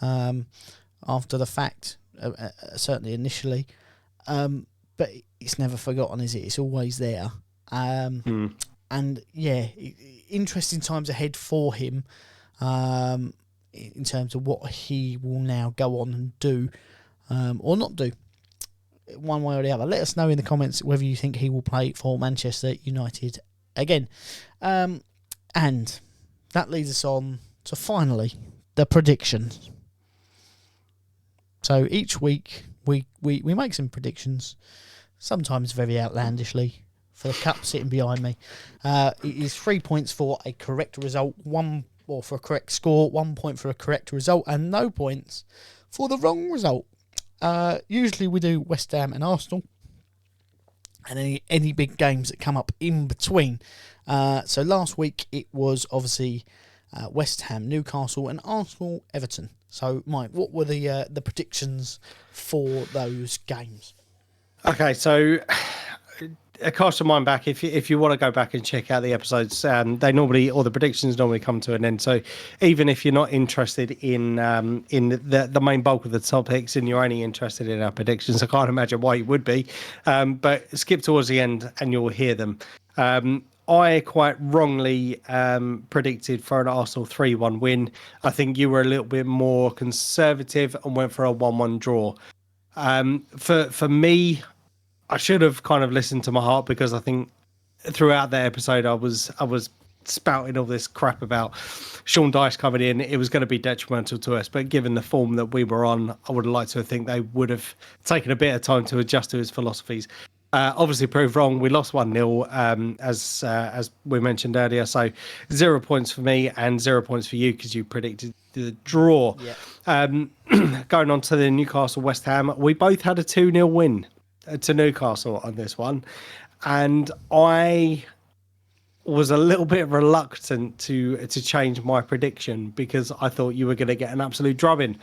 after the fact, certainly initially. But it's never forgotten, is it? It's always there. And yeah, interesting times ahead for him in terms of what he will now go on and do or not do, one way or the other. Let us know in the comments whether you think he will play for Manchester United again. And that leads us on to finally the predictions. So each week we make some predictions, sometimes very outlandishly. For the cup sitting behind me, it is 3 points for a correct result, for a correct score, 1 point for a correct result, and no points for the wrong result. Usually we do West Ham and Arsenal, and any big games that come up in between. So last week it was obviously West Ham, Newcastle, and Arsenal, Everton. So Mike, what were the predictions for those games? Okay, so cast your mind back. If you want to go back and check out the episodes, the predictions normally come to an end. So even if you're not interested in the main bulk of the topics and you're only interested in our predictions, I can't imagine why you would be. But skip towards the end and you'll hear them. I quite wrongly predicted for an Arsenal 3-1 win. I think you were a little bit more conservative and went for a 1-1 draw. For me, I should have kind of listened to my heart, because I think throughout the episode I was spouting all this crap about Sean Dyche coming in. It was going to be detrimental to us, but given the form that we were on, I would have liked to think they would have taken a bit of time to adjust to his philosophies. Obviously proved wrong. We lost 1-0 as we mentioned earlier. So 0 points for me and 0 points for you, because you predicted the draw. Yeah. Going on to the Newcastle West Ham, we both had a 2-0 win to Newcastle on this one, and I was a little bit reluctant to change my prediction, because I thought you were going to get an absolute drubbing.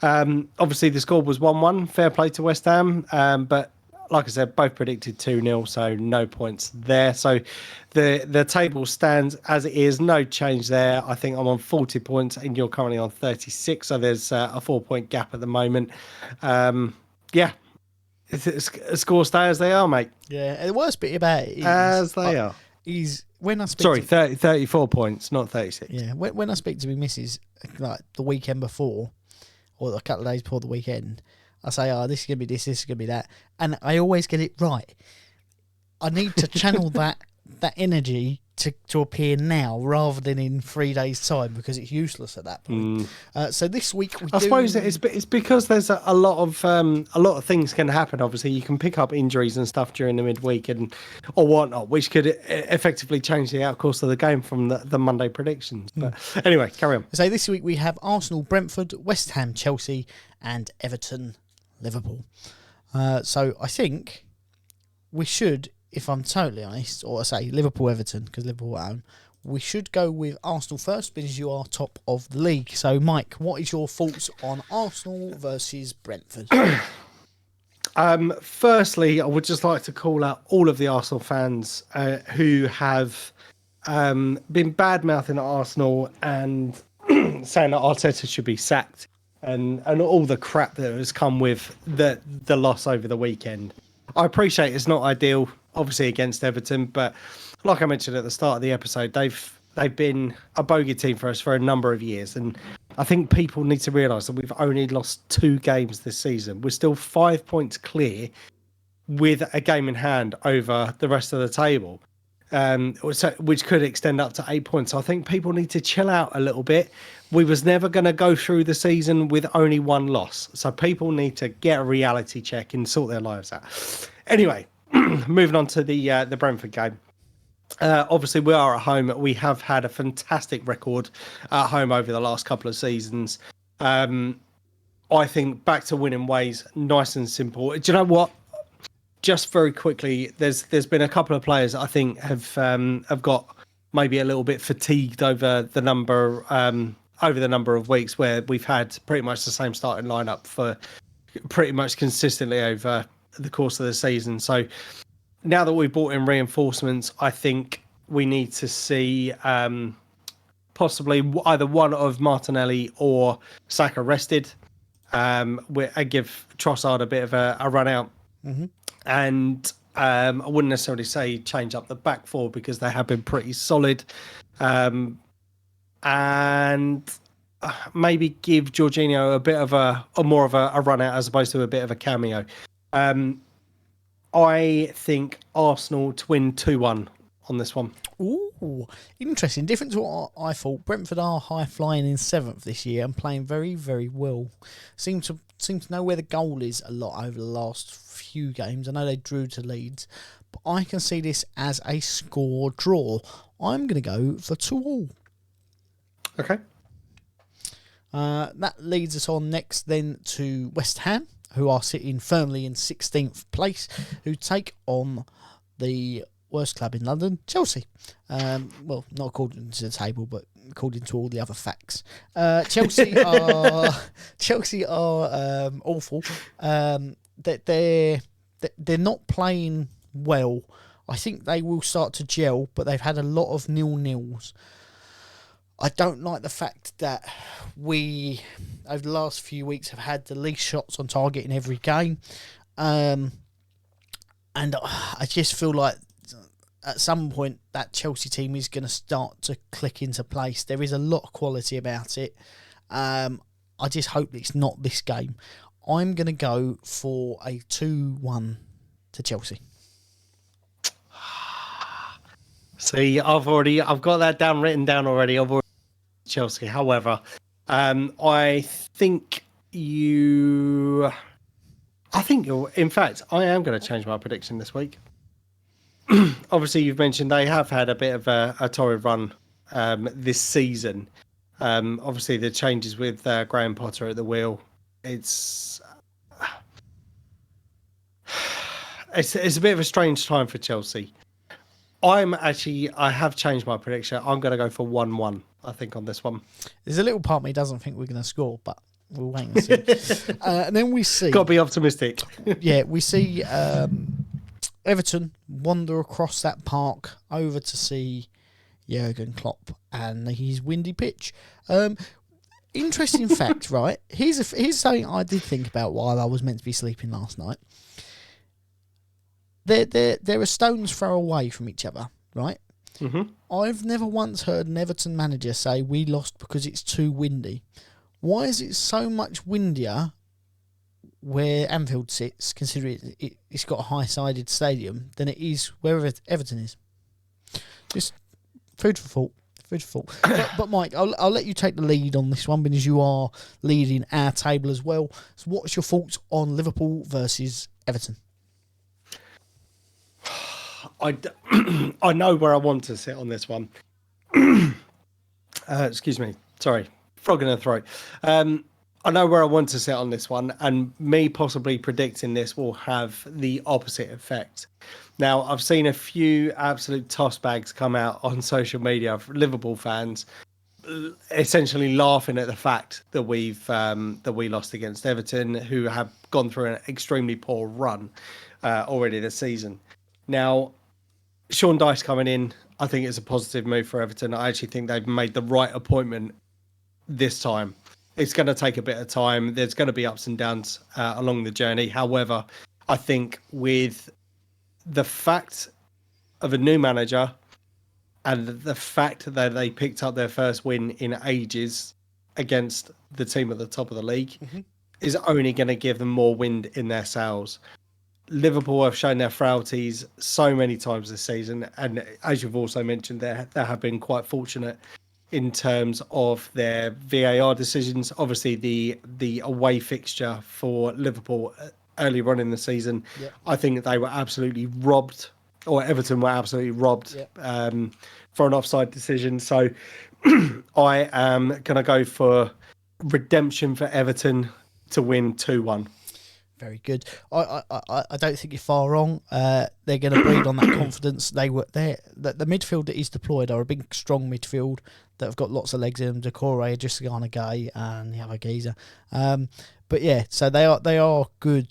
Obviously the score was 1-1, fair play to West Ham, but like I said, both predicted 2-0, so no points there. So the table stands as it is, no change there. I think I'm on 40 points and you're currently on 36, so there's a 4-point gap at the moment. Yeah, scores stay as they are, mate. Yeah, and the worst bit about it is as they are. Is when I speak 34 points, not 36. Yeah, when I speak to my missus, like the weekend before, or a couple of days before the weekend, I say, this is going to be this is going to be that. And I always get it right. I need to channel that energy to appear now rather than in 3 days' time, because it's useless at that point. So this week I suppose it's because there's a lot of things can happen. Obviously, you can pick up injuries and stuff during the midweek or whatnot, which could effectively change the outcourse of the game from the Monday predictions. But anyway, carry on. So this week we have Arsenal, Brentford, West Ham, Chelsea, and Everton, Liverpool. So I think we should, if I'm totally honest, or I say Liverpool, Everton, because Liverpool at home, we should go with Arsenal first, because you are top of the league. So, Mike, what is your thoughts on Arsenal versus Brentford? Firstly, I would just like to call out all of the Arsenal fans who have been bad-mouthing Arsenal and saying that Arteta should be sacked, and all the crap that has come with the loss over the weekend. I appreciate it's not ideal, obviously, against Everton, but like I mentioned at the start of the episode, they've been a bogey team for us for a number of years, and I think people need to realise that we've only lost 2 games this season. We're still 5 points clear with a game in hand over the rest of the table, which could extend up to 8 points. So I think people need to chill out a little bit. We was never going to go through the season with only 1 loss. So people need to get a reality check and sort their lives out. Anyway, moving on to the Brentford game. Obviously, we are at home. We have had a fantastic record at home over the last couple of seasons. I think back to winning ways, nice and simple. Do you know what? Just very quickly, there's been a couple of players that I think have got maybe a little bit fatigued over the number of weeks where we've had pretty much the same starting lineup for pretty much consistently over the course of the season. So now that we've brought in reinforcements, I think we need to see possibly either one of Martinelli or Saka rested, and give Trossard a bit of a run out. Mm-hmm. And I wouldn't necessarily say change up the back four because they have been pretty solid. And maybe give Jorginho a bit of a more of a run out as opposed to a bit of a cameo. I think Arsenal to win 2-1 on this one. Ooh, interesting. Different to what I thought. Brentford are high flying in 7th this year and playing very, very well. Seem to know where the goal is a lot over the last few games. I know they drew to Leeds, but I can see this as a score draw. I'm going to go for 2-2. Okay. That leads us on next then to West Ham, who are sitting firmly in 16th place, who take on the worst club in London, Chelsea. Well, not according to the table, but according to all the other facts. Chelsea are awful. They're not playing well. I think they will start to gel, but they've had a lot of 0-0s. I don't like the fact that we, over the last few weeks, have had the least shots on target in every game. And I just feel like at some point that Chelsea team is going to start to click into place. There is a lot of quality about it. I just hope it's not this game. I'm going to go for a 2-1 to Chelsea. See, I've got that written down already. I've already Chelsea. However, I think you're. In fact, I am going to change my prediction this week. Obviously, you've mentioned they have had a bit of a torrid run this season. Obviously, the changes with Graham Potter at the wheel. It's a bit of a strange time for Chelsea. I have changed my prediction. I'm going to go for 1-1, I think, on this one. There's a little part of me doesn't think we're going to score, but we'll wait and see. And then we see... Got to be optimistic. Yeah, we see Everton wander across that park over to see Jurgen Klopp and his windy pitch. Interesting fact, right? Here's something I did think about while I was meant to be sleeping last night. They're a stone's throw away from each other, right? Mm-hmm. I've never once heard an Everton manager say we lost because it's too windy. Why is it so much windier where Anfield sits, considering it's got a high-sided stadium, than it is wherever Everton is? Just food for thought. But Mike, I'll let you take the lead on this one because you are leading our table as well. So what's your thoughts on Liverpool versus Everton? I know where I want to sit on this one. Excuse me. Sorry. Frog in the throat. I know where I want to sit on this one, and me possibly predicting this will have the opposite effect. Now, I've seen a few absolute toss bags come out on social media of Liverpool fans essentially laughing at the fact that we lost against Everton, who have gone through an extremely poor run already this season. Now, Sean Dyche coming in, I think it's a positive move for Everton. I actually think they've made the right appointment this time. It's going to take a bit of time. There's going to be ups and downs along the journey. However, I think with the fact of a new manager and the fact that they picked up their first win in ages against the team at the top of the league is only going to give them more wind in their sails. Liverpool have shown their frailties so many times this season, and as you've also mentioned, they have been quite fortunate in terms of their VAR decisions. Obviously, the away fixture for Liverpool early on in the season, I think they were absolutely robbed, or Everton were absolutely robbed for an offside decision. So I am going to go for redemption for Everton to win 2-1. Very good. I don't think you're far wrong. They're going to breed on that confidence. The midfield that is deployed are a big, strong midfield that have got lots of legs in them. Decore, Justigana Gay, and the other geezer. But yeah, so they are good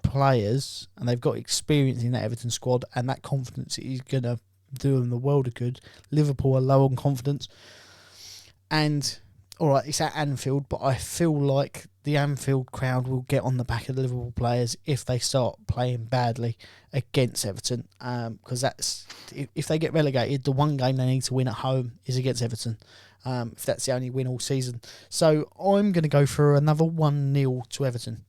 players, and they've got experience in that Everton squad, and that confidence is going to do them the world of good. Liverpool are low on confidence, and all right, it's at Anfield, but I feel like the Anfield crowd will get on the back of the Liverpool players if they start playing badly against Everton. Because that's, if they get relegated, the one game they need to win at home is against Everton. If that's the only win all season. So I'm going to go for another 1-0 to Everton.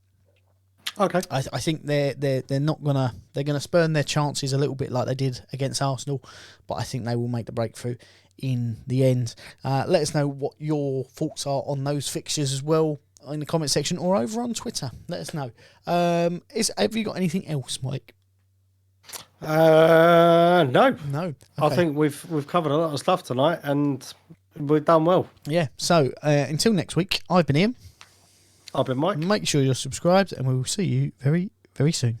Okay. I think they're not gonna, they're gonna spurn their chances a little bit like they did against Arsenal, but I think they will make the breakthrough in the end. Let us know what your thoughts are on those fixtures as well in the comment section or over on Twitter. Let us know. Have you got anything else, Mike? No. Okay. I think we've covered a lot of stuff tonight, and we've done well. Yeah. So until next week, I've been Ian. I've been Mike. Make sure you're subscribed, and we will see you very, very soon.